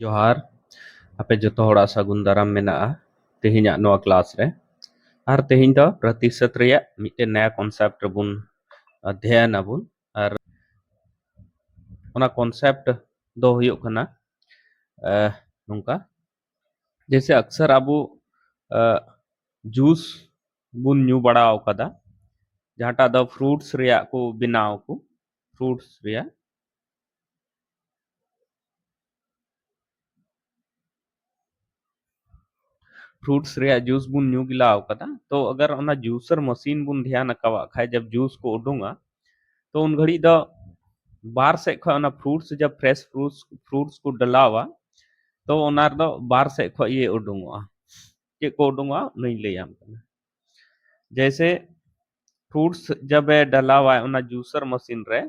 जोहार आपे जतो हड़ा सागुन दाराम मेनाआ तेहिᱧᱟᱜ नोआ क्लास रे आर तेहिᱧ दो प्रतिशत रेया मिटे नया कॉन्सेप्ट बुन अध्ययन अबुन आर ओना कॉन्सेप्ट दो हुयुग कना नुंका जैसे अक्सर आबू जूस बुन न्यू बड़ाव कदा जहाटा दो फ्रूट्स रेया को बनाव को फ्रूट्स रेया फ्रूट्स रेया जूस बुन न्यू गिलाव कदा तो अगर ओना जूसर मशीन बुन ध्यान अकावा खाए जब जूस को उडूंगा तो उन घड़ी दो बार से खना फ्रूट्स जब फ्रेश फ्रूट्स को डलावा तो ओनार दो बार से ख ये उडूंगा के को उडूंगा नहीं ले आम कना जैसे फ्रूट्स जब डलावा ओना जूसर मशीन रे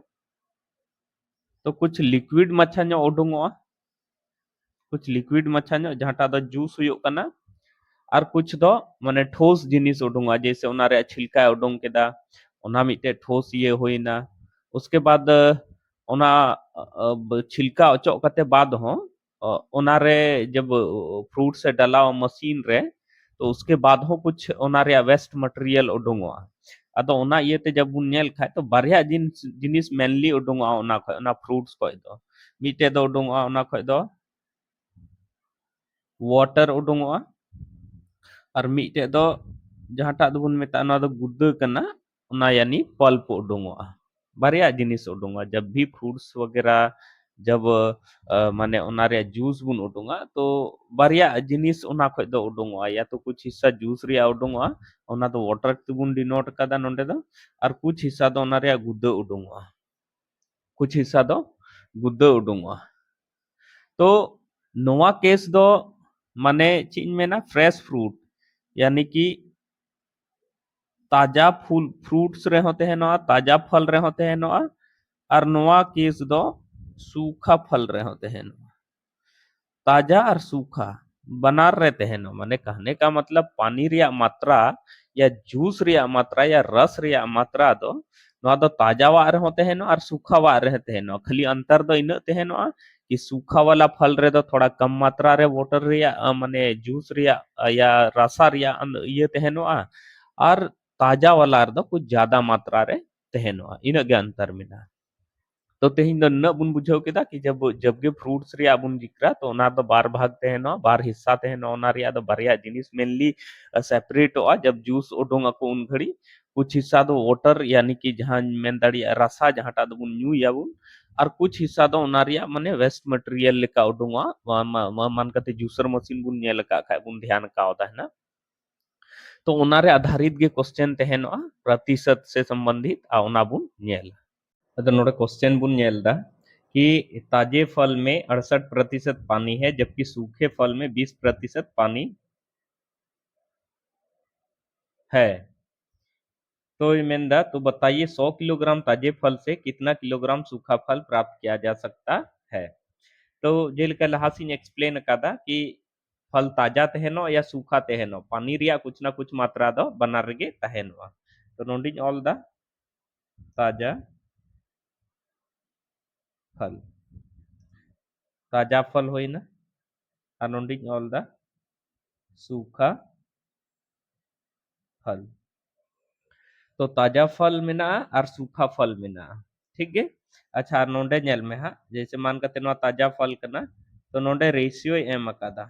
तो कुछ लिक्विड मच्छा नो उडूंगा कुछ लिक्विड मच्छा नो जहाटा दो जूस हुयुग कना और कुछ दो माने ठोस जिनिस उडूंगा जैसे ओना रे छिलका उडूंग केदा ओना मिटे ठोस ये होइना उसके बाद ओना छिलका अचो कते बाद हो ओना रे जब फ्रूट से डलाओ मशीन रे तो उसके बाद हो कुछ ओना रे वेस्ट मटेरियल उडूंगवा अदो ओना ये ते जब बुन नेल खाए तो बारया जिनिस मेनली उडूंगवा ओना फ्रूट्स को दो मिटे दो उडूंगवा ओना खय दो वाटर उडूंगवा और मिटे दो जहाटा दो बुन मेता ना दो गुद्दा कना ओना यानी पल्प उडूंगवा बारया जिनिस उडूंगवा जब भी फ्रूट्स वगैरह जब माने ओना रे जूस बुन उडूंगा तो बारया जिनिस ओना खय दो उडूंगवा या तो कुछ हिस्सा जूस रे उडूंगवा ओना दो वाटर तेबुन डिनोट कदा नोंडे दो और कुछ हिस्सा दो ओना रे गुद्दा उडूंगवा कुछ हिस्सा दो गुद्दा उडूंगवा तो नोवा केस दो माने चीज में ना फ्रेश फ्रूट यानी कि ताजा फूल फ्रूट्स रहे होते हैं ना ताजा फल रहे होते हैं ना और नोवा केस दो सूखा फल रहे होते हैं ना ताजा और सूखा बनार रहते हैं ना माने कहने का मतलब पानी रिया मात्रा या जूस रिया मात्रा या रस रिया मात्रा दो नोआ दो ताजा वा रहे होते हैं ना और सूखा वा रहते हैं ना खाली अंतर दो इन ते हैं ना कि सूखा वाला फल रे दो थोड़ा कम मात्रा रे वाटर रिया माने जूस रिया या रसा रिया ये ते हैं ना और ताजा वाला दो कुछ ज्यादा मात्रा रे ते हैं ना इन गे अंतर मेना तो तेहिं दो न बुन बुझाव केदा कि जब जब गे फ्रूट्स रिया बुन जिक्रा तो ओना दो बार भाग तहनो बार हिस्सा तहनो ओना रिया दो बारया जिनिस मेनली सेपरेट हो जब जूस ओडोंगा को उन घड़ी कुछ हिस्सा दो वाटर यानी कि जहां मेन दाड़िया रसा जहांटा दो बुन न्यू याबुन और कुछ हिस्सा दो ओना रिया माने वेस्ट मटेरियल लेका ओडोंगा मान कते जूसर मशीन बुन नेल का खाय बुन ध्यान का होता है ना तो ओना रे आधारित गे क्वेश्चन तहनो प्रतिशत से संबंधित आ ओना बुन नेल अदर नोडे क्वेश्चन बुन नेलदा कि ताजे फल में 68% पानी है जबकि सूखे फल में 20% पानी है तो ये मेंदा तो बताइए 100 किलोग्राम ताजे फल से कितना किलोग्राम सूखा फल प्राप्त किया जा सकता है तो जेलका लहासिन एक्सप्लेन कदा कि फल ताजा तहनो या सूखा तहनो पानी रिया कुछ ना कुछ मात्रा दो बना रगे तहनो तो नोंडिन ऑल दा ताजा फल ताजा फल होइना और नोंडिन ऑल दा सूखा फल तो ताजा फल मेना और सूखा फल मेना ठीक है अच्छा नोंडे नेल में हा जैसे मान कते नो ताजा फल कना तो नोंडे रेशियो एम अकादा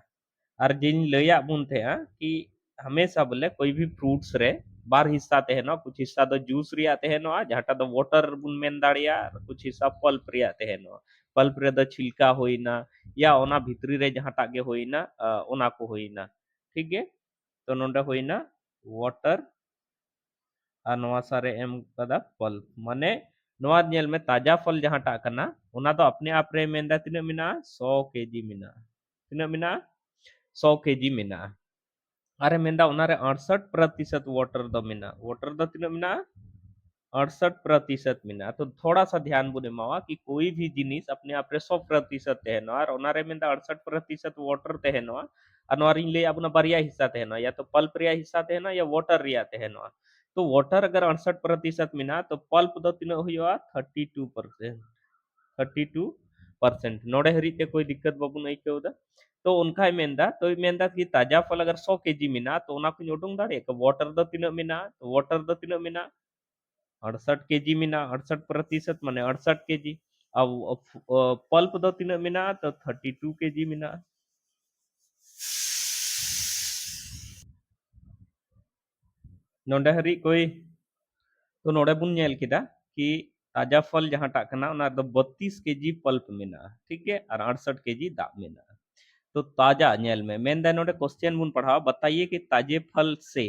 और जिन लया बुन थे कि हमेशा बोले कोई भी फ्रूट्स रे बार हिस्सा ते नो कुछ हिस्सा दो जूस रिया ते नो जहाटा दो वाटर बुन मेन दाड़िया कुछ हिस्सा पल्प रिया ते नो पल्प रे दो छिलका होइना या ओना भितरी रे जहाटा गे होइना ओना को होइना ठीक है तो नोंडे होइना वाटर और नवा सारे एम कदा फल माने नवा नेल में ताजा फल जहां टा कना ओना तो अपने आप रे मेंदा तिना मिना 100 केजी मिना तिना मिना 100 केजी मिना अरे मेंदा ओना रे 68% वाटर दो मिना वाटर दो तिना मिना 68% मिना तो थोड़ा सा ध्यान बुने मावा कि कोई भी जिनिस अपने आप रे 100% तहनो और ओना रे मेंदा 68% वाटर तहनो और नवा रिन ले अपना बढ़िया हिस्सा तहनो या तो पल्प रिया हिस्सा तहनो या वाटर रिया तहनो तो वाटर अगर 68% मिना तो पल्प दो तीन हुआ 32% 32 परसेंट नोड़े हरी ते कोई दिक्कत बाबू नहीं क्यों तो उनका मेंदा तो मेंदा कि ताजा फल अगर 100 केजी मिना तो उना को उडुंग दाड़े का वाटर दो तीन मिना तो वाटर दो तीन मिना 68 केजी मिना 68% माने 68 केजी अब पल्प दो तीन मिना तो 32 केजी मिना नोंडे हरी कोई तो नोड़े बुन नेल किदा कि ताजा फल जहां टा कना ओना दो 32 केजी पल्प मिना ठीक है और 68 केजी दा मिना तो ताजा नेल में मेन दा नोड़े क्वेश्चन बुन पढ़ा बताइए कि ताजे फल से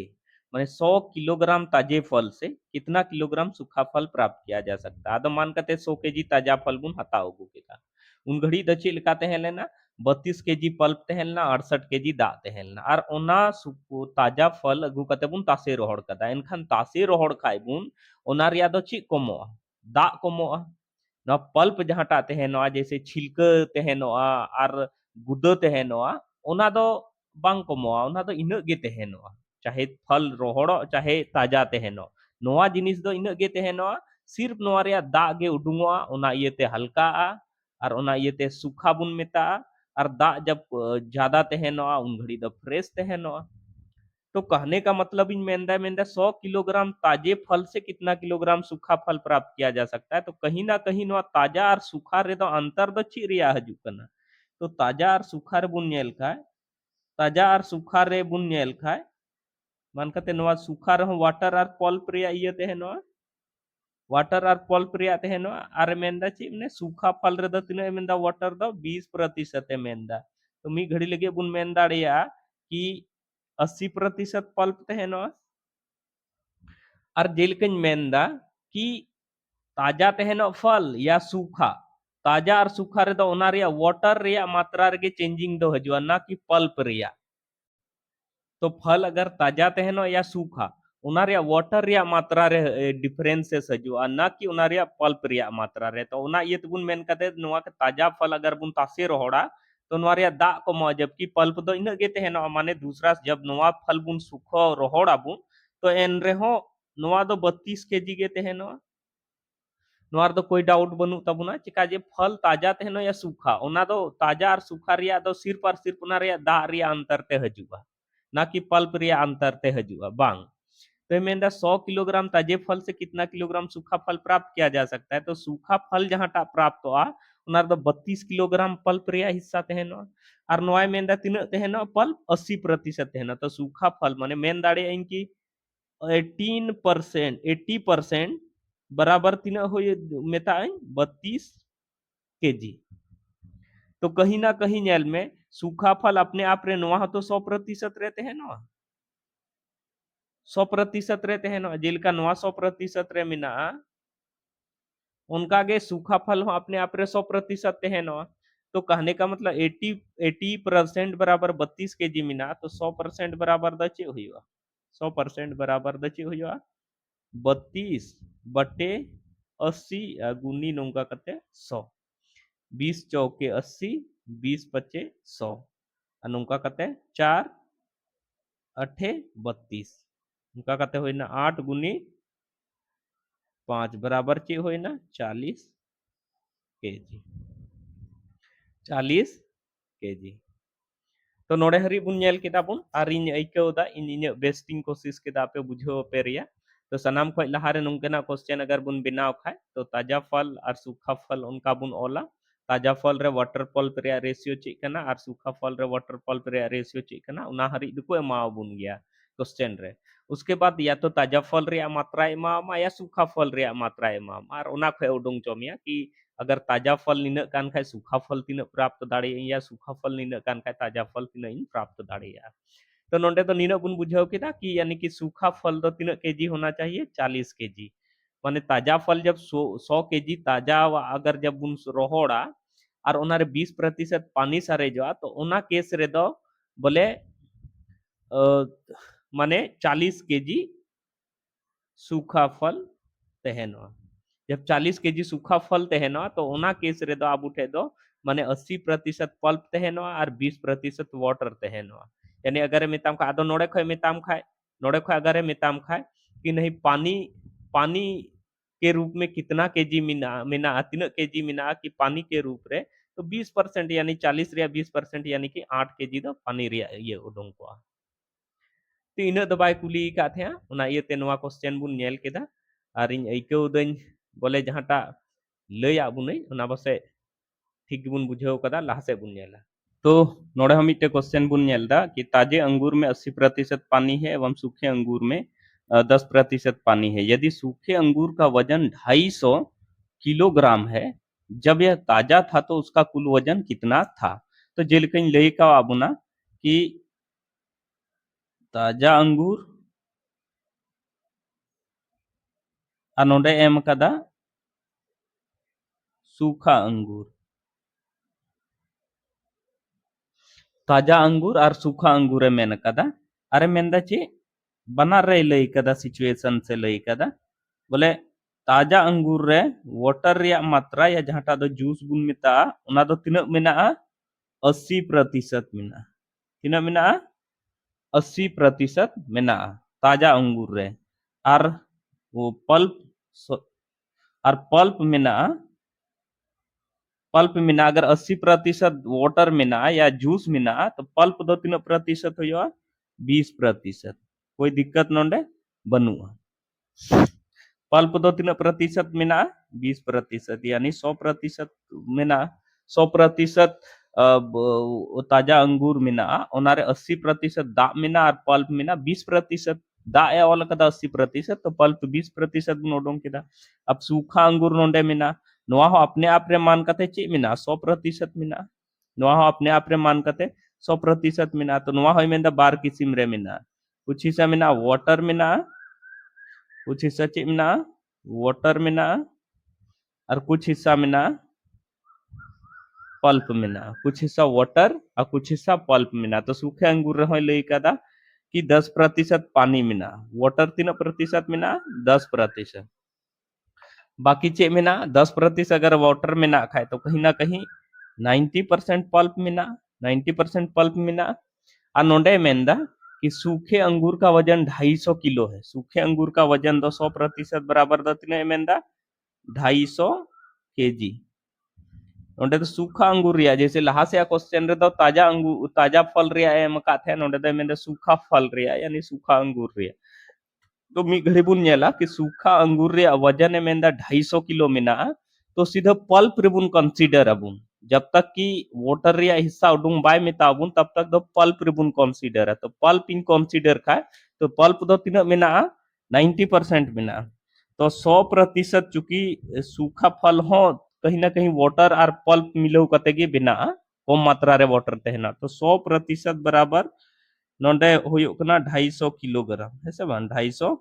माने 100 किलोग्राम ताजे फल से कितना किलोग्राम सूखा फल प्राप्त किया जा सकता है आदम मान करते 100 केजी ताजा फल बुन हताओ गुकेदा उन घड़ी दची लिखाते हैं लेना 32 केजी पल्प तहलना 68 केजी दा तहलना और ओना ताजा फल अगू कते बुन तासे रोहड़ कदा एनखान तासे रोहड़ खाय बुन ओना रिया दो ची कमोआ दा कमोआ ना पल्प जहां टा तहनोआ जैसे छिलका तहनोआ और गुदो तहनोआ ओना दो बांग कमोआ ओना दो इना गे तहनोआ चाहे फल रोहड़ो चाहे ताजा तहनो नोआ जिनिस दो इना गे तहनोआ सिर्फ नोआ रिया दा गे उडुंगोआ ओना इयते हल्काआ और ओना इयते सूखा बुन मेता और दा जब ज्यादा तहनोआ उन घड़ी दो फ्रेश तहनोआ तो कहने का मतलब इन मेंदा मेंदा 100 किलोग्राम ताजे फल से कितना किलोग्राम सूखा फल प्राप्त किया जा सकता है तो कहीं ना कहीं नोआ ताजा और सूखा रे दो अंतर दो ची रिया हजू कना तो ताजा और सूखा रे बुन नेल खाए ताजा और सूखा रे बुन नेल खाए मान कते नोआ सूखा रहो वाटर और पल्प रिया इये तहनोआ वाटर और पल्प रिया तहनोआ और मेंदा ची मने सूखा फल रे दो तिना मेंदा वाटर दो 20% मेंदा तो मी घड़ी लगे बुन मेंदा रिया कि 80% पल्प तहनोआ और जेलकन मेंदा कि ताजा तहनो फल या सूखा ताजा और सूखा रे दो ओना रिया वाटर रिया मात्रा रे चेंजिंग दो हजुआ ना कि पल्प रिया तो फल अगर ताजा तहनो या सूखा उना रिया वाटर रिया मात्रा रे डिफरेंसेस हजुआ ना कि उना रिया पल्प रिया मात्रा रे तो उना ये तबुन मेन कते नोआ के ताजा फल अगर बुन तासे रोहड़ा तो नोआ रिया दा को मो जबकि पल्प दो इना गे तहनो माने दूसरा जब नोआ फल बुन सुखो रोहड़ा बुन तो एन रेहो नोआ दो 32 केजी गे तहनो नोआ दो कोई डाउट बनू तबुना चिका जे फल ताजा तहनो या सूखा ओना दो ताजा और सूखा रिया दो सिर्फ और सिर्फ उना रिया दा रिया अंतर ते हजुआ ना कि पल्प रिया अंतर ते हजुआ बांग तो मेंदा 100 किलोग्राम ताजे फल से कितना किलोग्राम सूखा फल प्राप्त किया जा सकता है तो सूखा फल जहां टा प्राप्त हुआ उनार दो 32 किलोग्राम पल्प रिया हिस्सा तहनो और नोय मेंदा तीन तहनो पल्प 80% तहनो तो सूखा फल माने मेन दाड़े इनकी 18% 80% बराबर तीन हो मेता 32 केजी तो कहीं ना कहीं नेल में सूखा फल अपने आप रे नोआ तो 100% रहते हैं नोआ 100% रहते हैं नोआ जिलका नोआ 100% रे मिना उनका गे सूखा फल हो अपने आप रे 100% है नोआ तो कहने का मतलब 80% बराबर 32 केजी मिना तो 100% बराबर दचे हुआ 100% बराबर दचे हुआ 32 बटे 80 गुनी नौका कते 100 20 चौके 80 20 पचे 100 नौका कते 4 अठे 32 नौका कते होइना 8 गुनी 5 बराबर चे होइना 40 केजी 40 केजी तो नोड़े हरी बुन नेल केदा बुन और इन आइकौदा इन इन बेस्टिंग कोशिश केदा पे बुझो पे रिया तो सनाम खय लहारे नोंकना क्वेश्चन अगर बुन बनाव खाय तो ताजा फल और सूखा फल उनका बुन ओला ताजा फल रे वाटर पल्प रे रेशियो चेक कना और सूखा फल रे वाटर पल्प रे रेशियो चेक कना उना हरी दुको एमाव बुन गया क्वेश्चन रे उसके बाद या तो ताजा फल रे मात्रा एमामा या सूखा फल रे मात्रा एमामा और उना खय उडुंग चोमिया कि अगर ताजा फल निना कान खाय सूखा फल तीन प्राप्त दाड़े या सूखा फल निना कान खाय ताजा फल तीन प्राप्त दाड़े तो नोंडे तो नीना बुन बुझाव केदा कि यानी कि सूखा फल तो तीन केजी होना चाहिए 40 केजी माने ताजा फल जब 100 केजी ताजा अगर जब बुन रोहड़ा और उनारे 20% पानी सारेजोआ तो उना केस रे दो बोले माने 40 केजी सूखा फल तहनवा जब 40 केजी सूखा फल तहनवा तो उना केस रे दो आप उठे दो माने 80% पल्प तहनवा और 20% वाटर तहनवा यानी अगर मिताम खा आदो नोड़े खय मिताम खाए नोड़े खय अगर मिताम खाए कि नहीं पानी पानी के रूप में कितना केजी मिना मिना तीन केजी मिना कि पानी के रूप रे तो 20% यानी 40 रे 20% यानी कि 8 केजी दो पानी रे ये उडुंग को तो इन दो बाय कुली का थे उना इयते नोवा क्वेश्चन बुन नेल केदा आर इन आइकौ दኝ बोले जहाटा लय आबुनै उना बसे ठीक बुन बुझाव कदा लासे बुन नेला तो नोड़े हम इटे क्वेश्चन बुन नेलदा कि ताजे अंगूर में 80% पानी है एवं सूखे अंगूर में 10% पानी है। यदि सूखे अंगूर का वजन 250 किलोग्राम है, जब यह ताजा था तो उसका कुल वजन कितना था? तो जेलकन लई का आबुना कि ताजा अंगूर और नोड़े एम कदा सूखा अंगूर ताजा अंगूर और सूखा अंगूर मेन कदा अरे मेनदा चे बना रे लई कदा सिचुएशन से लई कदा बोले ताजा अंगूर रे वाटर रे मात्रा या जहाटा दो जूस बुन मिता उना दो तिना मेना 80% मेना तिना मेना 80% मेना ताजा अंगूर रे और वो पल्प मेना अगर 80% वाटर मेना या जूस मेना तो पल्प दो तीन प्रतिशत हो 20%। कोई दिक्कत नोंडे बनुआ पल्प दो तीन प्रतिशत मेना 20% यानी 100% मेना 100% ताजा अंगूर मेना ओनारे 80% दा मेना और पल्प मेना 20% दा ए ऑल कदा 80% तो पल्प 20% नोडों केदा अब सूखा अंगूर नोंडे मेना नोआ हो अपने आप रे मान कते चे मेना 100% मेना नोआ हो अपने आप रे मान कते 100% मेना तो नोआ हो मेंदा बार किसिम रे मेना कुछ हिस्सा मेना वाटर मेना कुछ हिस्सा चे मेना वाटर मेना और कुछ हिस्सा मेना पल्प मेना कुछ हिस्सा वाटर और कुछ हिस्सा पल्प मेना तो सूखे अंगूर रहो लई कदा कि 10% पानी मेना वाटर 3% मेना 10% बाकी चे मेना 10% अगर वाटर मेना खाए तो कहीं ना कहीं 90% पल्प मेना 90% पल्प मेना और नोडे मेंदा कि सूखे अंगूर का वजन 250 किलो है सूखे अंगूर का वजन 100% बराबर दो तीन मेंदा 250 केजी नोडे तो सूखा अंगूर रिया जैसे लहा से क्वेश्चन रे दो ताजा अंगूर ताजा फल रिया एम काथे नोडे दो मेंदा सूखा फल रिया यानी सूखा अंगूर रिया तो मी घड़ी बुन नेला कि सूखा अंगूर रे वजन मेंदा 250 किलो मेना तो सीधा पल्प रे बुन कंसीडर अबुन जब तक कि वाटर रे हिस्सा उडुंग बाय मेताबुन तब तक दो पल्प रे बुन कंसीडर है तो पल्प इन कंसीडर खाए तो पल्प दो तीन मेना 90% मेना तो 100% चूंकि सूखा फल हो कहीं ना कहीं वाटर और पल्प मिलो कते गे बिना कम मात्रा रे वाटर तहना तो 100% बराबर नोडे हुयो कना 250 किलोग्राम है से बान 250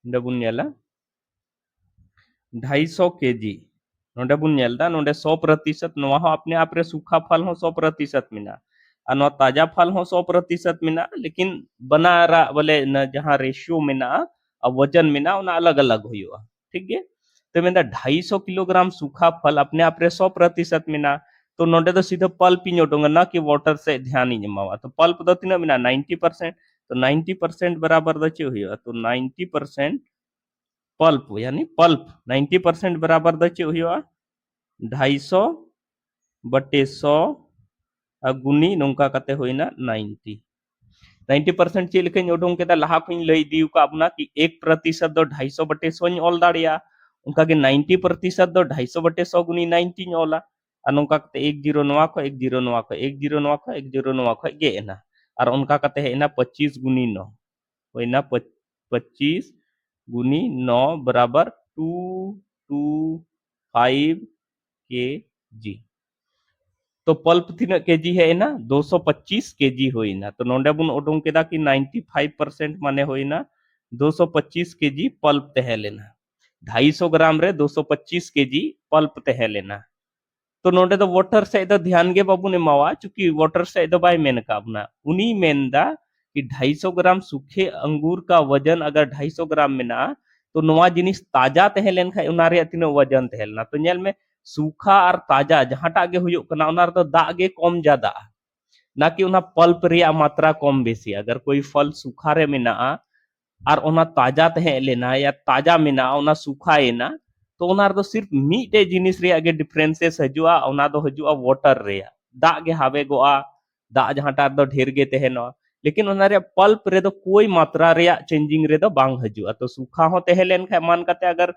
बुन नेला 250 केजी नोडे बुन नेलदा नोडे 100% नोआ हो अपने आप रे सूखा फल हो 100% मिना और नोआ ताजा फल हो 100% मिना लेकिन बनारा बोले न जहां रेशियो मिना और वजन मिना उना अलग अलग हुयो ठीक है तो मेंदा 250 किलोग्राम सूखा फल अपने आप रे 100% मिना तो नोडे तो सीधे पल्प इन उडोंगा ना कि वाटर से ध्यान ही जमावा तो पल्प दो तीन मिना 90% तो 90% बराबर दचे हुयो तो 90% पल्प यानी पल्प 90% बराबर दचे हुआ 250 बटे 100 गुनी नौका कते होइना 90% चे लेकिन उडुंग केदा लहा खुइन लई दिउ का अपना कि 1% दो 250 बटे 100 इन ऑल दाड़िया उनका के 90% दो 250 बटे 100 गुनी 90 इन ऑला और नौका कते 10 नोआ को 10 नोआ को 10 नोआ को 10 नोआ को गे एना और उनका कते हेना 25 गुनी 9 होइना 25 गुनी 9 बराबर 225 के जी तो पल्प तीना केजी है ना 225 केजी होइना तो नोंडे बुन उडुंग केदा कि 95% माने होइना 225 केजी पल्प तहे लेना 250 ग्राम रे 225 केजी पल्प तहे लेना तो नोंडे तो वाटर से दो ध्यान गे बाबू ने मावा चूंकि वाटर से दो बाय मेन का अपना उनी मेनदा कि 250 ग्राम सूखे अंगूर का वजन अगर 250 ग्राम में ना तो नोआ जिनिस ताजा तहे लेन खाय उना रे तीनो वजन तहेलना तो नेल में सूखा और ताजा जहाटा गे हुयो कना उना रे दा गे कम ज्यादा ना कि उना पल्प रे मात्रा कम बेसी अगर कोई फल सूखा रे मेना और उना ताजा तहे लेना या ताजा मेना उना सूखा एना तो ओना रे दो सिर्फ मीटे जिनिस रे आगे डिफरेंसेस हजुआ ओना दो हजुआ वाटर रे दा गे हावे गोआ दा जहाटा दो ढेर गे तेहनो लेकिन ओना रे पल्प रे दो कोई मात्रा रे चेंजिंग रे दो बांग हजुआ तो सूखा हो तेहलेन खा मान कते अगर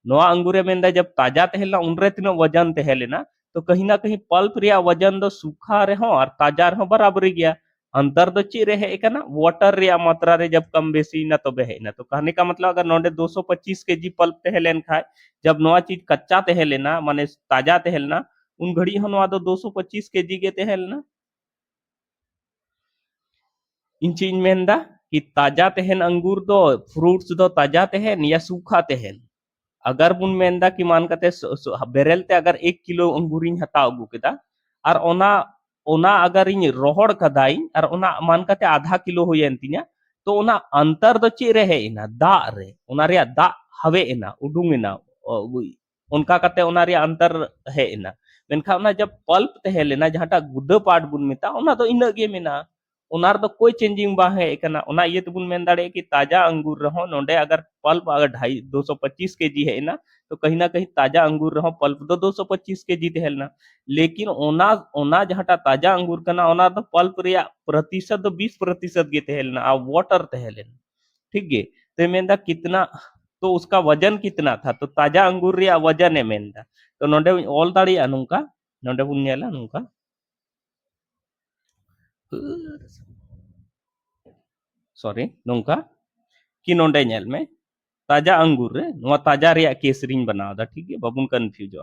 नोआ अंगूरे मेंदा जब ताजा तेहलना उनरे तिनो वजन तेहलेना तो कहीं ना कहीं पल्प रे वजन दो सूखा रे हो और ताजा रे हो बराबर गया अंतर दो ची रे है ना वाटर रे मात्रा रे जब कम बेसी ना तो बहे ना तो कहने का मतलब अगर नोडे 225 केजी पल्प तेहलेन खाए जब नोआ चीज कच्चा तेहलेना माने ताजा तेहलना उन घड़ी हो नोआ दो 225 केजी के तेहलना इंचिन मेंदा कि ताजा तेहन अंगूर दो फ्रूट्स दो ताजा तेहन या सूखा तेहन अगर बुन मेंदा कि मान कते बेरेल ते अगर 1 किलो अंगूरिन हता अगू केदा और ओना ओना अगर इन रोहड़ कदाई और ओना मान कते आधा किलो होयन तिना तो ओना अंतर दो चे रहे इना दा रे ओना रे दा हवे इना उडुंग इना उनका कते ओना रे अंतर है इना मेनखा ओना जब पल्प तहे लेना जहाटा गुद्दा पाट बुन मिता ओना तो इना गे मेना ओना रे तो कोई चेंजिंग बा है एकना ओना ये तो बुन मेन दाड़े कि ताजा अंगूर रहो नोंडे अगर पल्प अगर 225 केजी है ना तो कहीं ना कहीं ताजा अंगूर रहो पल्प तो 225 केजी तेहलना लेकिन ओना ओना जहाटा ताजा अंगूर कना ओना तो पल्प रिया प्रतिशत तो 20% गे तेहलना आ वाटर तेहलेन ठीक गे तो मेंदा कितना तो उसका वजन कितना था तो ताजा अंगूर रिया वजन है मेंदा तो नोंडे ऑल दाड़िया नुंका नोंडे बुन नेला नुंका सॉरी नुंका कि नोंडे नेल में ताजा अंगूर रे नोआ ताजा रिया केसरिन बनादा ठीक है बाबुन कंफ्यूज हो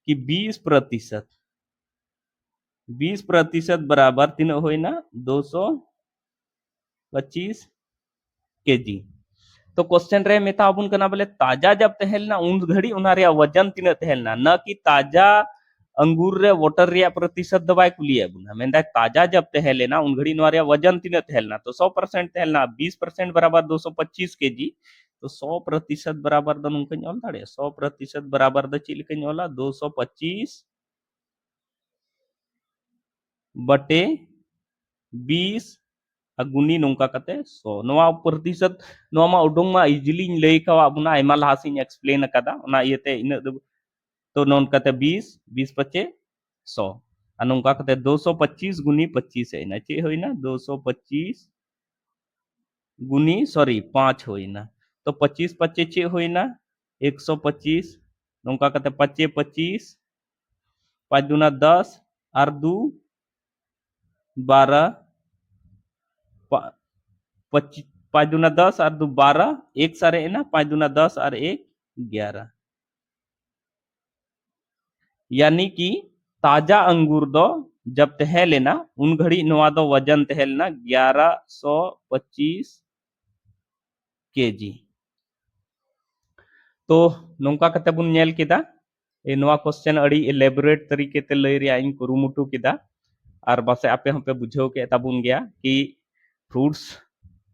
कि 20% बराबर तीन होइना 225 केजी तो क्वेश्चन रे मेता अबुन कना बोले ताजा जब तहेलना उन घड़ी उना रे वजन तीन तहेलना न कि ताजा अंगूर रे वाटर रे प्रतिशत दबाई कुलिया बुना मेंदा ताजा जब तहेलेना उन घड़ी नोआ रे वजन तीन तहेलना तो 100% तहेलना 20% बराबर 225 केजी तो 100% बराबर द नुंका ᱧᱚᱞ दाड़े 100% बराबर द ची लिखा ᱧᱚᱞᱟ 225 बटे 20 गुनी नोंका कते 100 नोआ प्रतिशत नोआ मा उडुंग मा इजिली लई का बुना आइमा लाहासिन एक्सप्लेन कदा ओना इयते इन तो नोन कते 20 20 पचे 100 नोंका कते 225 गुनी 25 है ना चे होइना 225 गुनी सॉरी 5 होइना तो 25 पचे चे होइना 125 नोंका कते पचे 25 5 दूना 10 और 2 12 5 दूना 10 और 2 12 एक सारे ना 5 दूना 10 और 1 11 यानी कि ताजा अंगूर दो जब तहे लेना उन घड़ी नोआ दो वजन तहे लेना 1125 केजी तो नोंका कते बुन नेल केदा ए नोआ क्वेश्चन अड़ी एलेबोरेट तरीके ते लई रिया इन कुरुमुटु केदा और बसे आपे हमपे बुझाव के ताबुन गया कि फ्रूट्स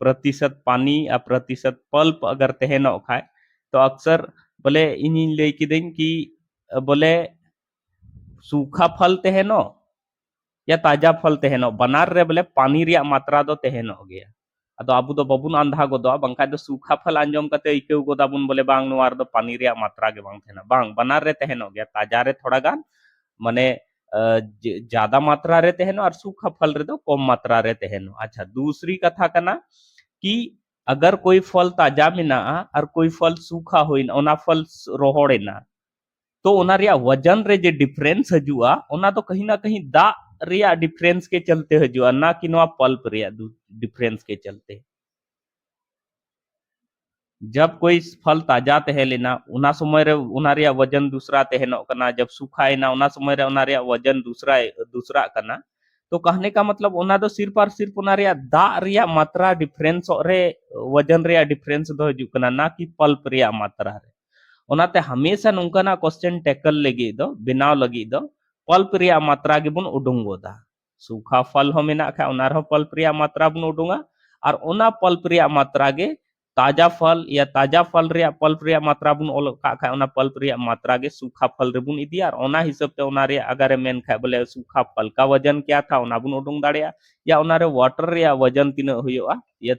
प्रतिशत पानी या प्रतिशत पल्प अगर तहेनो खाए तो अक्सर बोले इन लई किदेन कि बोले सूखा फल तहेनो या ताजा फल तहेनो बनार रे बोले पानी रिया मात्रा दो तहेनो गया अदो आबु दो बबुन आंधा गोदो बंखा दो सूखा फल आंजम कते इकेउ गोदाबुन बोले बांग नोआर दो पानी रिया मात्रा के बांग थेना बांग बनार रे तहेनो गया ताजा रे थोड़ा गान माने ज्यादा मात्रा रे तहेनो और सूखा फल रे दो कम मात्रा रे तहेनो अच्छा दूसरी कथा कना कि अगर कोई फल ताजा मेना और कोई फल सूखा होइना ओना फल रोहड़ेना तो ओना रिया वजन रे जे डिफरेंस हजुआ ओना तो कहीं ना कहीं दा रिया डिफरेंस के चलते हजुआ ना कि नोआ पल्प रिया डिफरेंस के चलते जब कोई फल ताजा तहे लेना उना समय रे उना रिया वजन दूसरा तहेनो कना जब सूखा ना उना समय रे उना रिया वजन दूसरा दूसरा कना तो कहने का मतलब उना दो सिर्फ और सिर्फ उना रिया दा रिया मात्रा डिफरेंस रे वजन रिया डिफरेंस दो हजु कना ना कि पल्प रिया मात्रा रे ओनाते हमेशा नोंकाना क्वेश्चन टैकल लगी दो बनाव लगी दो पल्प रिया मात्रा के बुन उडुंग गोदा सूखा फल हो मेना खा ओना रो पल्प रिया मात्रा बुन उडुंगा और ओना पल्प रिया मात्रा के ताजा फल या ताजा फल रिया पल्प रिया मात्रा बुन ओल का खा ओना पल्प रिया मात्रा के सूखा फल रे बुन इदिया और ओना हिसाब ते ओना रे अगर मेन खा बोले सूखा फल का वजन क्या था ओना बुन उडुंग दाड़िया या ओना रे वाटर रिया वजन तीन हुयोआ या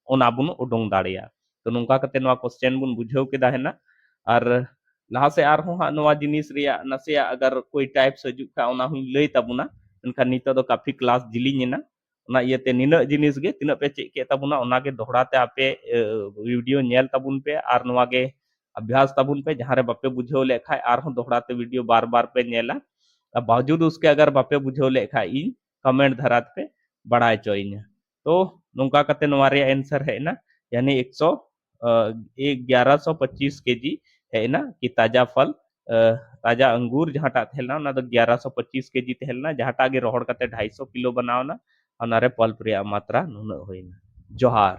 ओना बुन उडुंग दाड़िया तो नोंका कते नोआ क्वेश्चन बुन बुझाव केदा है ना और लहा से आरहों हाँ नवा जिनिस रिया नसिया अगर कोई टाइप सजुक खा ओना हुई लई ताबुना एनखान नितो दो काफी क्लास जिलिंगेना ओना इयते निना जिनिस गे तिना पे चेक के ताबुना ओना के दोहरा ते आपे वीडियो नेल ताबुन पे आर नवा गे अभ्यास ताबुन पे जहां रे बापे बुझाव ले खाय आरहों दोहरा ते वीडियो बार बार पे नेला बावजूद उसके अगर बापे बुझाव ले खाय इन कमेंट धरात पे बड़ाय चोइना तो नोंका कते नवा रे आंसर है ना यानी 1125 केजी है ना कि ताजा फल ताजा अंगूर जहाटा थेलना ना तो 1125 केजी थेलना जहाटा गे रोहड़ कते 250 किलो बनावना और नारे पल्प रे मात्रा नुना होइना जोहार।